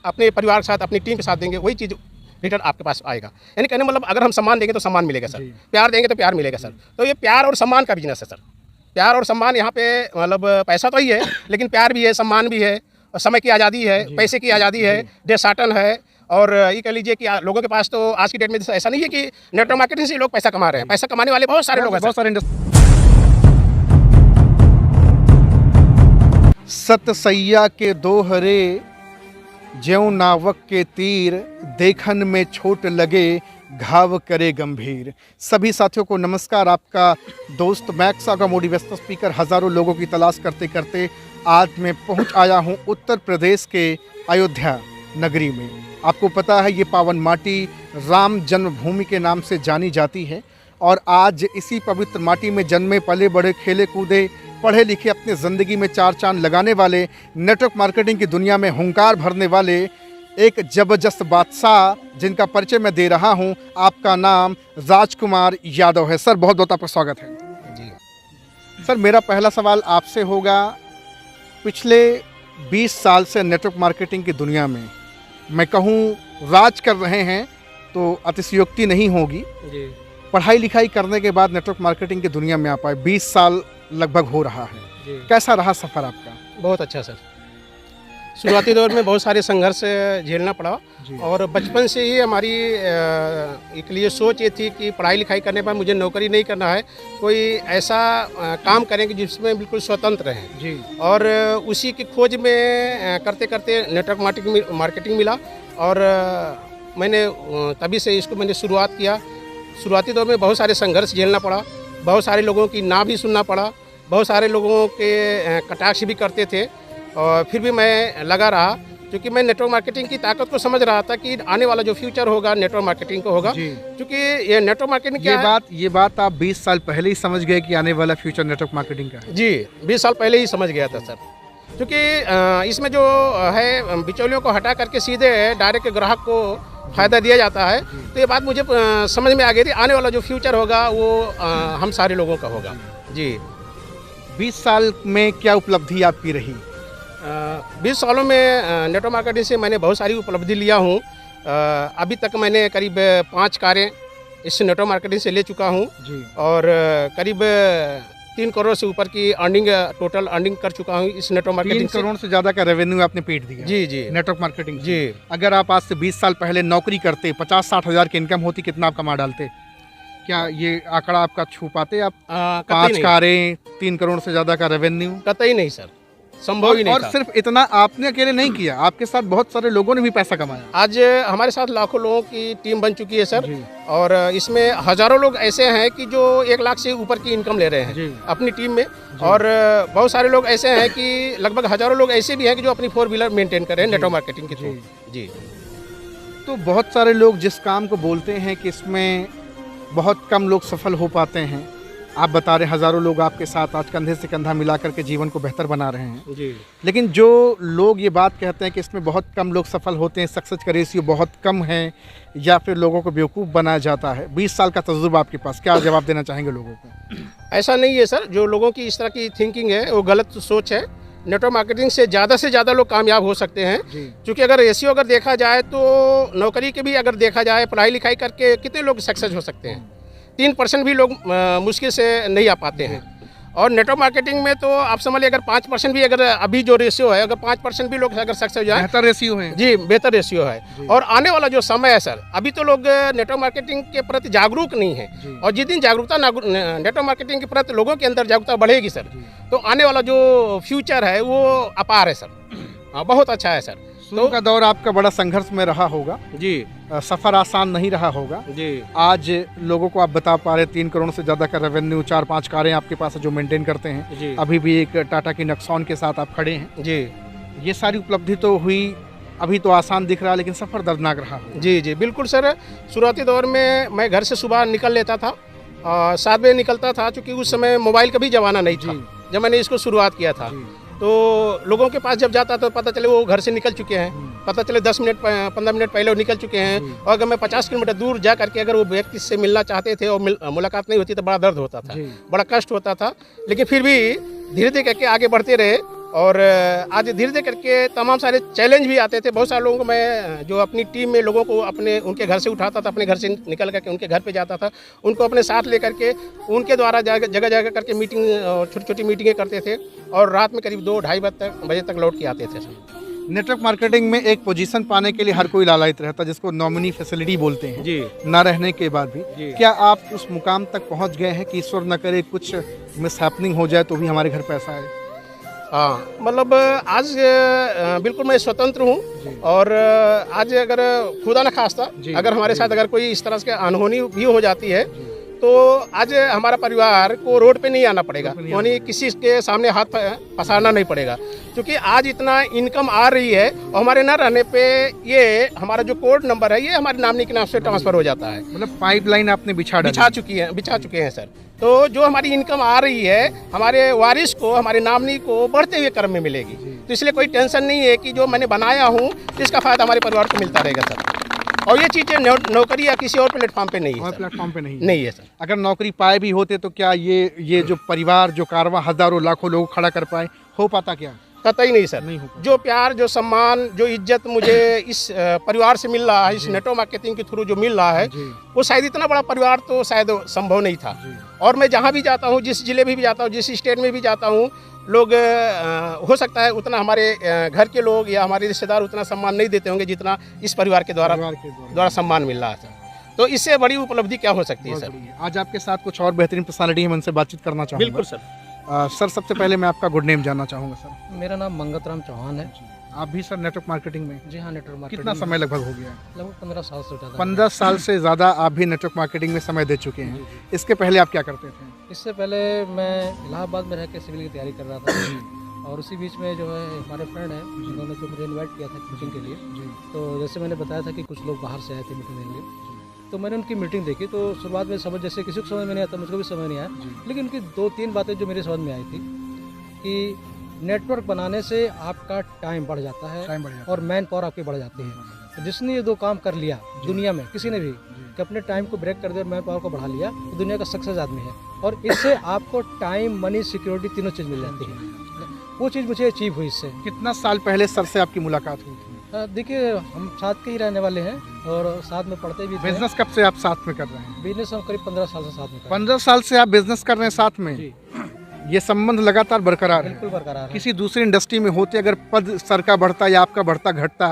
अपने परिवार के साथ, अपनी टीम के साथ देंगे, वही चीज़ रिटर्न आपके पास आएगा। यानी कहने मतलब अगर हम सम्मान देंगे तो सम्मान मिलेगा सर, प्यार देंगे तो प्यार मिलेगा सर। तो ये प्यार और सम्मान का बिजनेस है सर। प्यार और सम्मान यहाँ पे मतलब पैसा तो ही है, लेकिन प्यार भी है, सम्मान भी है, और समय की आज़ादी है, पैसे की आज़ादी है, देशाटन है। और ये कह लीजिए कि लोगों के पास तो आज की डेट में ऐसा नहीं है कि नेटवर्क मार्केटिंग से लोग पैसा कमा रहे हैं। पैसा कमाने वाले बहुत सारे लोग हैं, बहुत सारे सतसैया के दोहरे ज्यों नावक के तीर, देखन में छोट लगे घाव करे गंभीर। सभी साथियों को नमस्कार। आपका दोस्त मैक्स का मोटिवेशनल स्पीकर हज़ारों लोगों की तलाश करते करते आज मैं पहुंच आया हूं उत्तर प्रदेश के अयोध्या नगरी में। आपको पता है ये पावन माटी राम जन्मभूमि के नाम से जानी जाती है, और आज इसी पवित्र माटी में जन्मे पले बड़े, खेले कूदे, पढ़े लिखे, अपने ज़िंदगी में चार चांद लगाने वाले, नेटवर्क मार्केटिंग की दुनिया में हुंकार भरने वाले एक ज़बरदस्त बादशाह जिनका परिचय मैं दे रहा हूं। आपका नाम राजकुमार यादव है। सर बहुत बहुत आपका स्वागत है। जी सर मेरा पहला सवाल आपसे होगा, पिछले 20 साल से नेटवर्क मार्केटिंग की दुनिया में मैं कहूँ राज कर रहे हैं तो अतिशयोक्ति नहीं होगी। जी पढ़ाई लिखाई करने के बाद नेटवर्क मार्केटिंग की दुनिया में आ पाए, 20 साल लगभग हो रहा है। जी कैसा रहा सफ़र आपका? बहुत अच्छा सर। शुरुआती दौर में बहुत सारे संघर्ष झेलना पड़ा, और बचपन से ही हमारी एक लिए सोच ये थी कि पढ़ाई लिखाई करने पर मुझे नौकरी नहीं करना है, कोई ऐसा काम करेंगे जिसमें बिल्कुल स्वतंत्र रहें। जी। और उसी की खोज में करते करते नेटवर्क मार्केटिंग मिला, और मैंने तभी से इसको मैंने शुरुआत किया। शुरुआती दौर में बहुत सारे संघर्ष झेलना पड़ा, बहुत सारे लोगों की ना भी सुनना पड़ा, बहुत सारे लोगों के कटाक्ष भी करते थे, और फिर भी मैं लगा रहा, क्योंकि मैं नेटवर्क मार्केटिंग की ताकत को समझ रहा था कि आने वाला जो फ्यूचर होगा नेटवर्क मार्केटिंग को होगा। क्योंकि ये नेटवर्क मार्केटिंग ये बात आप 20 साल पहले ही समझ गए कि आने वाला फ्यूचर नेटवर्क मार्केटिंग का है? जी 20 साल पहले ही समझ गया था सर। क्योंकि इसमें जो है बिचौलियों को हटा करके सीधे डायरेक्ट ग्राहक को फ़ायदा दिया जाता है, तो ये बात मुझे समझ में आ गई थी। आने वाला जो फ्यूचर होगा वो हम सारे लोगों का होगा। जी 20 साल में क्या उपलब्धि आपकी रही? 20 सालों में नेटवर्क मार्केटिंग से मैंने बहुत सारी उपलब्धि लिया हूँ। अभी तक मैंने करीब 5 कारें इस नेटवर्क मार्केटिंग से ले चुका हूँ, और करीब 3 करोड़ से ऊपर की टोटल अर्निंग कर चुका हूँ इस नेटवर्क मार्केटिंग से। 3 करोड़ से ज़्यादा का रेवेन्यू आपने पेट दिया? जी जी नेटवर्क मार्केटिंग। जी। अगर आप आज से 20 साल पहले नौकरी करते, 50-60 हज़ार की इनकम होती, कितना आप कमा डालते? क्या ये आंकड़ा आपका छू पाते आप? 5 कारें, 3 करोड़ से ज़्यादा का रेवेन्यू? कतई नहीं सर, संभव ही नहीं और था। सिर्फ इतना आपने अकेले नहीं किया, आपके साथ बहुत सारे लोगों ने भी पैसा कमाया। आज हमारे साथ लाखों लोगों की टीम बन चुकी है सर, और इसमें हज़ारों लोग ऐसे हैं कि जो 1 लाख से ऊपर की इनकम ले रहे हैं अपनी टीम में, और बहुत सारे लोग ऐसे हैं कि लगभग हज़ारों लोग ऐसे भी हैं कि जो अपनी 4 व्हीलर मेंटेन कर रहे हैं नेटवर्क मार्केटिंग के थ्रू। जी। तो बहुत सारे लोग जिस काम को बोलते हैं कि इसमें बहुत कम लोग सफल हो पाते हैं, आप बता रहे हज़ारों लोग आपके साथ आज कंधे से कंधा मिला करके जीवन को बेहतर बना रहे हैं। जी। लेकिन जो लोग ये बात कहते हैं कि इसमें बहुत कम लोग सफल होते हैं, सक्सेस का रेशियो बहुत कम है, या फिर लोगों को बेवकूफ़ बनाया जाता है, 20 साल का तजुर्बा आपके पास, क्या जवाब देना चाहेंगे लोगों को? ऐसा नहीं है सर, जो लोगों की इस तरह की थिंकिंग है वो गलत सोच है। नेटवर्क मार्केटिंग से ज़्यादा लोग कामयाब हो सकते हैं, क्योंकि अगर रेशियो अगर देखा जाए तो नौकरी के भी अगर देखा जाए, पढ़ाई लिखाई करके कितने लोग सक्सेस हो सकते हैं? 3% भी लोग मुश्किल से नहीं आ पाते हैं। और नेटवर्क मार्केटिंग में तो आप समझ लीजिए, अगर 5% भी, अगर अभी जो रेशियो है, अगर 5% भी लोग अगर सक्सेस हो जाए, बेहतर रेशियो है। जी, बेहतर रेशियो है। और आने वाला जो समय है सर, अभी तो लोग नेटवर्क मार्केटिंग के प्रति जागरूक नहीं है, और जिस दिन जागरूकता नेटवर्क मार्केटिंग के प्रति लोगों के अंदर जागरूकता बढ़ेगी सर, तो आने वाला जो फ्यूचर है वो अपार है सर। बहुत अच्छा है सर। शुरू का दौर आपका बड़ा संघर्ष में रहा होगा। जी। सफ़र आसान नहीं रहा होगा। जी। आज लोगों को आप बता पा रहे 3 करोड़ से ज़्यादा का रेवेन्यू, 4-5 कारें आपके पास है जो मेंटेन करते हैं। जी। अभी भी एक टाटा की नेक्सॉन के साथ आप खड़े हैं। जी। ये सारी उपलब्धि तो हुई, अभी तो आसान दिख रहा है, लेकिन सफ़र दर्दनाक रहा। जी जी बिल्कुल सर। शुरुआती दौर में मैं घर से सुबह निकल लेता था, 7 बजे निकलता था, क्योंकि उस समय मोबाइल का भी ज़माना नहीं था जब मैंने इसको शुरुआत किया था। तो लोगों के पास जब जाता तो पता चले वो घर से निकल चुके हैं, पता चले 10 मिनट 15 मिनट पहले वो निकल चुके हैं, और अगर मैं 50 किलोमीटर दूर जा करके अगर वो व्यक्ति से मिलना चाहते थे और मुलाकात नहीं होती तो बड़ा दर्द होता था, बड़ा कष्ट होता था। लेकिन फिर भी धीरे धीरे करके आगे बढ़ते रहे, और आज धीरे धीरे करके तमाम सारे चैलेंज भी आते थे। बहुत सारे लोगों को मैं जो अपनी टीम में लोगों को अपने उनके घर से उठाता था, अपने घर से निकल करके उनके घर पे जाता था, उनको अपने साथ लेकर के उनके द्वारा जगह जगह करके मीटिंग, छोटी छोटी मीटिंगें करते थे और रात में करीब 2-2:30 बजे तक लौट के आते थे। नेटवर्क मार्केटिंग में एक पोजीशन पाने के लिए हर कोई लालायित रहता है, जिसको नॉमिनी फैसिलिटी बोलते हैं जी। ना रहने के बाद भी जी। क्या आप उस मुकाम तक पहुंच गए हैं कि ईश्वर न करे कुछ मिसहैपनिंग हो जाए तो भी हमारे घर पैसा आए? हाँ, मतलब आज बिल्कुल मैं स्वतंत्र हूँ और आज अगर खुदा न खास्ता अगर हमारे साथ अगर कोई इस तरह से अनहोनी भी हो जाती है तो आज हमारा परिवार को रोड पे नहीं आना पड़ेगा, यानी किसी के सामने हाथ पसारना नहीं पड़ेगा, क्योंकि आज इतना इनकम आ रही है और हमारे न रहने पे ये हमारा जो कोड नंबर है ये हमारे नामनी के नाम से ट्रांसफर हो जाता है। मतलब पाइपलाइन आपने बिछा चुके हैं सर। तो जो हमारी इनकम आ रही है हमारे वारिस को, हमारे नामनी को बढ़ते हुए क्रम में मिलेगी, तो इसलिए कोई टेंशन नहीं है कि जो मैंने बनाया हूँ इसका फायदा हमारे परिवार को मिलता रहेगा सर। और ये चीज़ें नौकरी या किसी और प्लेटफॉर्म पे नहीं है, प्लेटफॉर्म पे नहीं है सर। अगर नौकरी पाए भी होते तो क्या ये जो परिवार जो कारवां हजारों लाखों लोग खड़ा कर पाए, हो पाता क्या? कतई नहीं सर। नहीं हो पाता। जो प्यार, जो सम्मान, जो इज्जत मुझे इस परिवार से मिल रहा है, इस नेटवर्क मार्केटिंग के थ्रू जो मिल रहा है, वो शायद इतना बड़ा परिवार तो शायद संभव नहीं था। और मैं जहाँ भी जाता हूँ, जिस जिले में भी जाता हूँ, जिस स्टेट में भी जाता हूँ, लोग हो सकता है उतना हमारे घर के लोग या हमारे रिश्तेदार उतना सम्मान नहीं देते होंगे जितना इस परिवार के द्वारा सम्मान मिल रहा है सर। तो इससे बड़ी उपलब्धि क्या हो सकती है सर। आज आपके साथ कुछ और बेहतरीन पर्सनालिटी है, मैं उनसे बातचीत करना चाहूँगा। बिल्कुल सर। सर, सबसे पहले मैं आपका गुड नेम जानना चाहूँगा सर। मेरा नाम मंगतराम चौहान है। आप भी सर नेटवर्क मार्केटिंग में? जी हाँ, नेटवर्क मार्केटिंग। कितना समय लगभग हो गया? लगभग 15 साल से ज़्यादा। 15 साल से ज़्यादा आप भी नेटवर्क मार्केटिंग में समय दे चुके हैं। इसके पहले आप क्या करते थे? इससे पहले मैं इलाहाबाद में रह के सिविल की तैयारी कर रहा था और उसी बीच में जो है हमारे फ्रेंड हैं जिन्होंने जो मुझे इन्वाइट किया था मीटिंग के लिए। तो जैसे मैंने बताया था कि कुछ लोग बाहर से आए थे मीटिंग के लिए, तो मैंने उनकी मीटिंग देखी तो शुरुआत में समझ, जैसे किसी को समझ में नहीं आता, मुझको भी समझ नहीं आया, लेकिन उनकी 2-3 बातें जो मेरी समझ में आई थी कि नेटवर्क बनाने से आपका टाइम बढ़ जाता है और मैन पावर आपकी बढ़ जाती है। तो जिसने ये 2 काम कर लिया दुनिया में, किसी ने भी, कि अपने टाइम को ब्रेक कर दिया और मैन पावर को बढ़ा लिया, तो दुनिया का सक्सेस आदमी है। और इससे आपको टाइम, मनी, सिक्योरिटी तीनों चीज़ मिल जाती है। वो चीज़ मुझे अचीव हुई इससे। कितना साल पहले सर से आपकी मुलाकात हुई थी? देखिए, हम साथ के ही रहने वाले हैं और साथ में पढ़ते भी थे। बिजनेस कब से आप साथ में कर रहे हैं? बिजनेस हम करीब 15 साल से साथ में कर रहे हैं। 15 साल से आप बिजनेस कर रहे हैं साथ में? जी। ये संबंध लगातार बरकरार है? बिल्कुल बरकरार है। किसी दूसरी इंडस्ट्री में होते अगर पद सर का बढ़ता या आपका बढ़ता घटता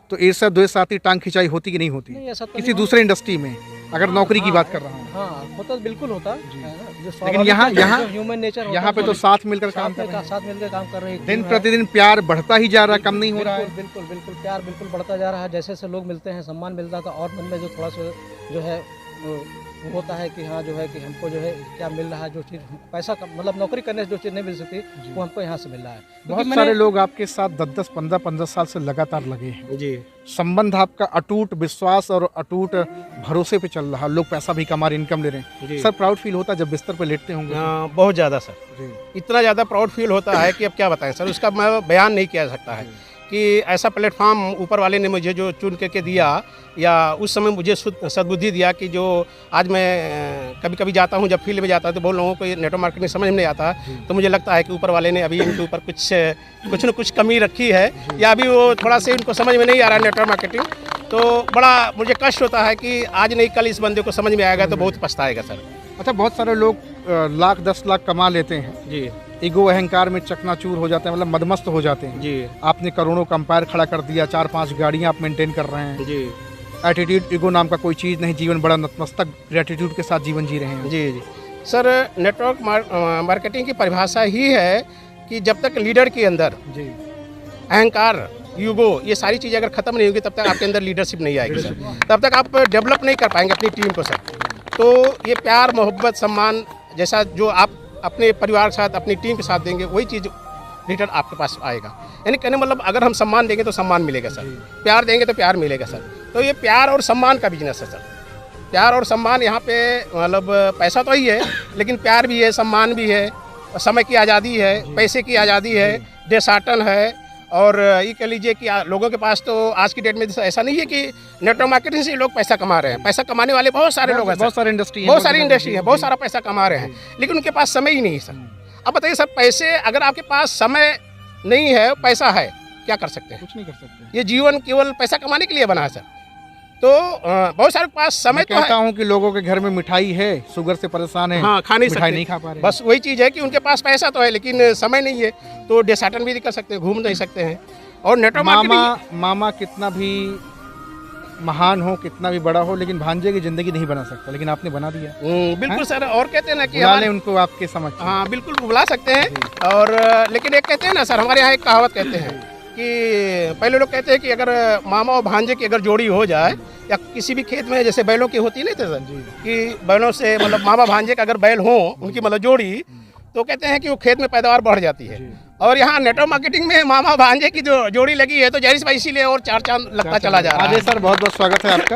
तो ईर्ष्या द्वेष टांग खिंचाई होती कि नहीं होती? नहीं, ऐसा तो किसी नहीं दूसरे इंडस्ट्री में अगर नौकरी की बात कर रहा हूँ। हाँ, होता बिल्कुल होता। लेकिन यहाँ ह्यूमन नेचर, यहाँ पे तो साथ मिलकर काम कर रहे हैं। साथ मिलकर काम कर रहे हैं। दिन प्रतिदिन प्यार बढ़ता ही जा रहा है, कम नहीं हो रहा है। बिल्कुल बिल्कुल प्यार बिल्कुल बढ़ता जा रहा है। जैसे जैसे लोग मिलते हैं, सम्मान मिलता था और मन में जो थोड़ा सा जो है वो होता है कि हाँ जो है कि हमको जो है क्या मिल रहा है, जो चीज़ पैसा का मतलब नौकरी करने से जो चीज़ नहीं मिल सकती वो हमको यहाँ से मिल रहा है। बहुत सारे लोग आपके साथ 10-10, 15-15 साल से लगातार लगे हैं जी। संबंध आपका अटूट विश्वास और अटूट भरोसे पे चल रहा है। लोग पैसा भी कमा रहे, इनकम ले रहे हैं। सर, प्राउड फील होता है जब बिस्तर पे लेटते होंगे? बहुत ज़्यादा सर, इतना ज़्यादा प्राउड फील होता है कि अब क्या बताएं सर, उसका मैं बयान नहीं किया जा सकता है कि ऐसा प्लेटफॉर्म ऊपर वाले ने मुझे जो चुन के दिया या उस समय मुझे सद्बुद्धि दिया कि जो आज मैं कभी कभी जाता हूँ, जब फील्ड में जाता हूँ तो बहुत लोगों को नेटवर्क मार्केटिंग समझ में नहीं आता, तो मुझे लगता है कि ऊपर वाले ने अभी इनके ऊपर कुछ न कुछ कमी रखी है या अभी वो थोड़ा से इनको समझ में नहीं आ रहा है नेटवर्क मार्केटिंग। तो बड़ा मुझे कष्ट होता है कि आज नहीं कल इस बंदे को समझ में आएगा तो बहुत पछताएगा सर। अच्छा, बहुत सारे लोग लाख 10 लाख कमा लेते हैं जी, ईगो अहंकार में चकनाचूर हो जाते हैं, मतलब मदमस्त हो जाते हैं जी। आपने करोड़ों का अंपायर खड़ा कर दिया, 4-5 गाड़ियां आप मेंटेन कर रहे हैं जी। एटीट्यूड, ईगो नाम का कोई चीज़ नहीं, जीवन बड़ा नतमस्तक ग्रेटिट्यूड के साथ जीवन जी रहे हैं। जी जी सर, नेटवर्क मार्केटिंग की परिभाषा ही है कि जब तक लीडर के अंदर जी अहंकार, ईगो, ये सारी चीज़ें अगर खत्म नहीं होगी तब तक आपके अंदर लीडरशिप नहीं आएगी सर, तब तक आप डेवलप नहीं कर पाएंगे अपनी टीम को सर। तो ये प्यार, मोहब्बत, सम्मान जैसा जो आप अपने परिवार के साथ, अपनी टीम के साथ देंगे, वही चीज़ रिटर्न आपके पास आएगा। यानी कहने मतलब अगर हम सम्मान देंगे तो सम्मान मिलेगा सर, प्यार देंगे तो प्यार मिलेगा सर। तो ये प्यार और सम्मान का बिजनेस है सर। प्यार और सम्मान यहाँ पे मतलब पैसा तो ही है, लेकिन प्यार भी है, सम्मान भी है, समय की आज़ादी है, पैसे की आज़ादी है, देशाटन है। और ये कह लीजिए कि लोगों के पास तो आज की डेट में ऐसा नहीं है कि नेटवर्क मार्केटिंग से लोग पैसा कमा रहे हैं। पैसा कमाने वाले बहुत सारे लोग हैं, बहुत सारी इंडस्ट्री है, बहुत सारा पैसा कमा रहे हैं, लेकिन उनके पास समय ही नहीं है सर। अब बताइए सर, पैसे अगर आपके पास समय नहीं है, पैसा है, क्या कर सकते हैं? कुछ नहीं कर सकते। ये जीवन केवल पैसा कमाने के लिए बना है सर। तो बहुत सारे पास समय मैं तो कहता है। हूँ कि लोगों के घर में मिठाई है, शुगर से परेशान है, हाँ, खा नहीं मिठाई सकते। नहीं खा पा रहे। बस वही चीज़ है कि उनके पास पैसा तो है लेकिन समय नहीं है, तो डेसाटन भी नहीं कर सकते, घूम नहीं सकते हैं। और नेटवर्क मार्केटिंग मामा कितना भी महान हो, कितना भी बड़ा हो, लेकिन भांजे की जिंदगी नहीं बना सकता, लेकिन आपने बना दिया। बिल्कुल सर। और कहते हैं ना कि बुला हमारे, लें उनको आपके समझ। हाँ बिल्कुल बुला सकते हैं। और लेकिन एक कहते हैं ना सर, हमारे यहाँ एक कहावत कहते हैं कि पहले लोग कहते हैं कि अगर मामा और भांजे की अगर जोड़ी हो जाए, या किसी भी खेत में जैसे बैलों की होती नहीं थे सर, कि बैलों से मतलब मामा भांजे का अगर बैल हो उनकी मतलब जोड़ी, तो कहते हैं कि वो खेत में पैदावार बढ़ जाती है। और यहाँ नेटवर्क मार्केटिंग में मामा भांजे की जो जोड़ी लगी है तो जाहिर सी बात इसीलिए और चार चांद लगता चला जा रहा है। अजय सर, बहुत बहुत स्वागत है आपका।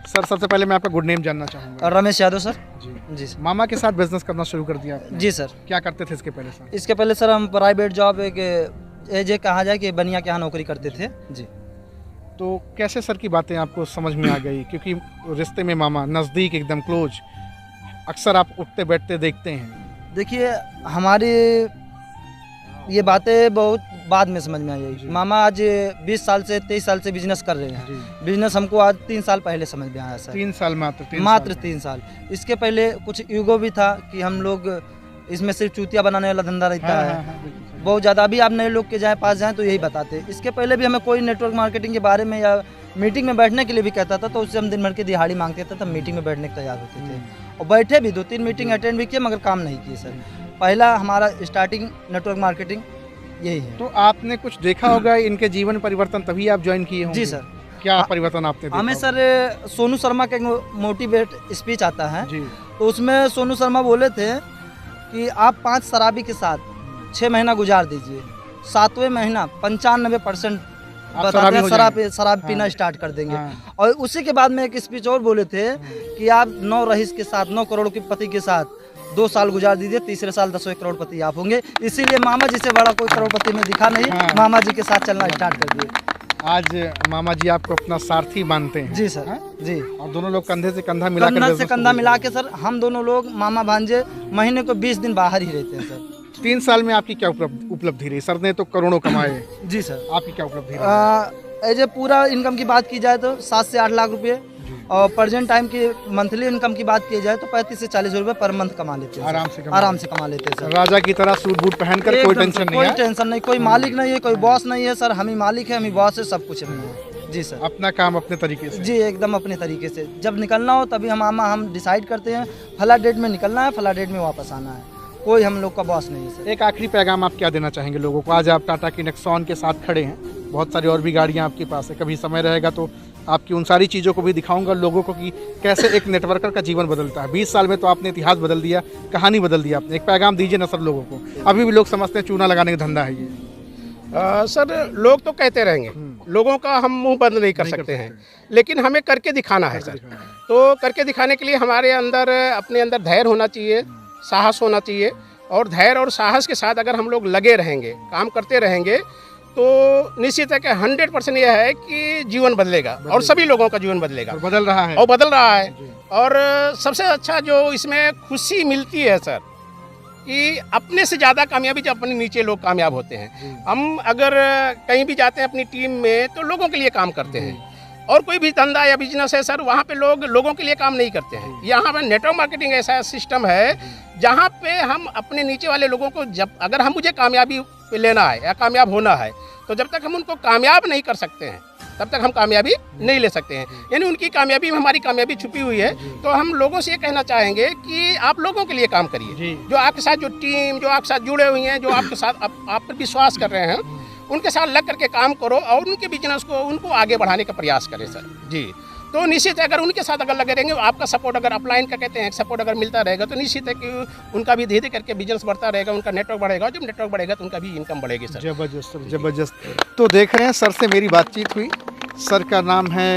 सर, सबसे पहले मैं आपका गुड नेम जानना चाहूँगा। रमेश यादव सर। जी सर। मामा के साथ बिजनेस करना शुरू कर दिया आपने। जी सर। क्या करते थे इसके पहले सर? इसके पहले सर हम प्राइवेट जॉब एक एजे कहा जाए कि बनिया के यहाँ नौकरी करते थे जी। तो कैसे सर की बातें आपको समझ में आ गई? क्योंकि रिश्ते में मामा नज़दीक, एकदम क्लोज, अक्सर आप उठते बैठते देखते हैं। देखिए, हमारी ये बातें बहुत बाद में समझ में आई। मामा आज 20 साल से 23 साल से बिजनेस कर रहे हैं। बिजनेस हमको आज 3 साल पहले समझ में आया सर। 3 साल मात्र? मात्र 3 साल। इसके पहले कुछ ईगो भी था कि हम लोग इसमें सिर्फ चूतिया बनाने वाला धंधा रहता है। बहुत ज़्यादा। अभी आप नए लोग के जाए पास जाएँ तो यही बताते। इसके पहले भी हमें कोई नेटवर्क मार्केटिंग के बारे में या मीटिंग में बैठने के लिए भी कहता था तो उससे हम दिन भर की दिहाड़ी मांगते थे, तब मीटिंग में बैठने के तैयार होते थे। और बैठे भी 2-3 मीटिंग अटेंड भी किए मगर काम नहीं किए सर। पहला हमारा स्टार्टिंग नेटवर्क मार्केटिंग यही है। तो आपने कुछ देखा होगा इनके जीवन परिवर्तन, तभी आप ज्वाइन किए होंगे। जी सर। क्या परिवर्तन आपने देखा? हमें सर सोनू शर्मा का एक मोटिवेट स्पीच आता है जी। तो उसमें सोनू शर्मा बोले थे कि आप 5 शराबी के साथ 6 महीना गुजार दीजिए, 7वें महीना 95% बताते हैं शराब पीना स्टार्ट कर देंगे। और उसी के बाद में एक स्पीच और बोले थे कि आप 9 रईस के साथ, 9 करोड़ के पति के साथ 2 साल गुजार दीजिए, तीसरे साल 10वें करोड़पति आप होंगे। इसीलिए मामा जी से बड़ा कोई करोड़पति में दिखा नहीं। मामा जी के साथ चलना स्टार्ट कर दिए। आज मामा जी आपको अपना सारथी मानते हैं? जी सर। जी। और दोनों लोग कंधे से कंधा मिला के सर, हम दोनों लोग मामा भांजे महीने को 20 दिन बाहर ही रहते हैं सर। 3 साल में आपकी क्या उपलब्धि रही? सर ने तो करोड़ों कमाए। जी सर। आपकी क्या उपलब्धि रही? एज ए पूरा इनकम की बात की जाए तो 7 से 8 लाख रुपए, और प्रेजेंट टाइम की मंथली इनकम की बात की जाए तो 35 से 40 रुपए पर मंथ कमा लेते हैं। आराम से कमा लेते हैं सर। राजा की तरह सूट बूट पहनकर कोई टेंशन नहीं है। कोई टेंशन नहीं, कोई मालिक नहीं है, कोई बॉस नहीं है सर। हम ही मालिक है, हम ही बॉस है, सब कुछ हम है। जी सर। अपना काम अपने तरीके से? जी, एकदम अपने तरीके से। जब निकलना हो तभी हम डिसाइड करते हैं, फला डेट में निकलना है, फला डेट में वापस आना है। कोई हम लोग का बॉस नहीं है सर। एक आखिरी पैगाम आप क्या देना चाहेंगे लोगों को? आज आप टाटा की नेक्सॉन के साथ खड़े हैं, बहुत सारी और भी गाड़ियां आपके पास है। कभी समय रहेगा तो आपकी उन सारी चीज़ों को भी दिखाऊंगा लोगों को कि कैसे एक नेटवर्कर का जीवन बदलता है। 20 साल में तो आपने इतिहास बदल दिया, कहानी बदल दिया आपने। एक पैगाम दीजिए ना सर लोगों को। अभी भी लोग समझते हैं चूना लगाने का धंधा है ये। सर लोग तो कहते रहेंगे, लोगों का हम मुंह बंद नहीं कर सकते हैं, लेकिन हमें करके दिखाना है सर। तो करके दिखाने के लिए हमारे अंदर, अपने अंदर धैर्य होना चाहिए, साहस होना चाहिए। और धैर्य और साहस के साथ अगर हम लोग लगे रहेंगे, काम करते रहेंगे, तो निश्चित है कि 100% यह है कि जीवन बदलेगा और सभी लोगों का जीवन बदलेगा। और बदल रहा है। और बदल रहा है। और सबसे अच्छा जो इसमें खुशी मिलती है सर, कि अपने से ज़्यादा कामयाबी जब अपने नीचे लोग कामयाब होते हैं। हम अगर कहीं भी जाते हैं अपनी टीम में तो लोगों के लिए काम करते हैं। और कोई भी धंधा या बिजनेस है सर, वहाँ पे लोग लोगों के लिए काम नहीं करते हैं। यहाँ पे नेटवर्क मार्केटिंग ऐसा सिस्टम है जहाँ पे हम अपने नीचे वाले लोगों को, जब अगर हम मुझे कामयाबी पे लेना है या कामयाब होना है, तो जब तक हम उनको कामयाब नहीं कर सकते हैं तब तक हम कामयाबी नहीं ले सकते हैं। यानी उनकी कामयाबी में हमारी कामयाबी छुपी हुई है। तो हम लोगों से ये कहना चाहेंगे कि आप लोगों के लिए काम करिए। जो आपके साथ जो टीम, जो आपके साथ जुड़े हुए हैं, जो आपके साथ आप पर विश्वास कर रहे हैं, उनके साथ लग करके काम करो और उनके बिजनेस को, उनको आगे बढ़ाने का प्रयास करें सर। जी। तो निश्चित है अगर उनके साथ अगर लगे रहेंगे, आपका सपोर्ट अगर अपलाइन का कहते हैं सपोर्ट अगर मिलता रहेगा, तो निश्चित है कि उनका भी धीरे धीरे करके बिजनेस बढ़ता रहेगा, उनका नेटवर्क बढ़ेगा। जब नेटवर्क बढ़ेगा तो उनका भी इनकम बढ़ेगी सर। जबरदस्त सर, जबरदस्त। तो देख रहे हैं सर से मेरी बातचीत हुई। सर का नाम है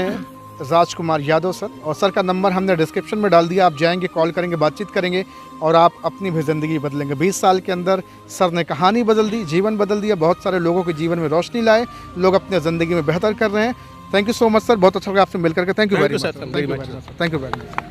राजकुमार यादव सर, और सर का नंबर हमने डिस्क्रिप्शन में डाल दिया। आप जाएंगे, कॉल करेंगे, बातचीत करेंगे और आप अपनी भी ज़िंदगी बदलेंगे। 20 साल के अंदर सर ने कहानी बदल दी, जीवन बदल दिया, बहुत सारे लोगों के जीवन में रोशनी लाए, लोग अपने ज़िंदगी में बेहतर कर रहे हैं। Thank you so much sir, बहुत अच्छा लगा आपसे मिलकर के। Thank you very much. Thank you very much. Thank you very much.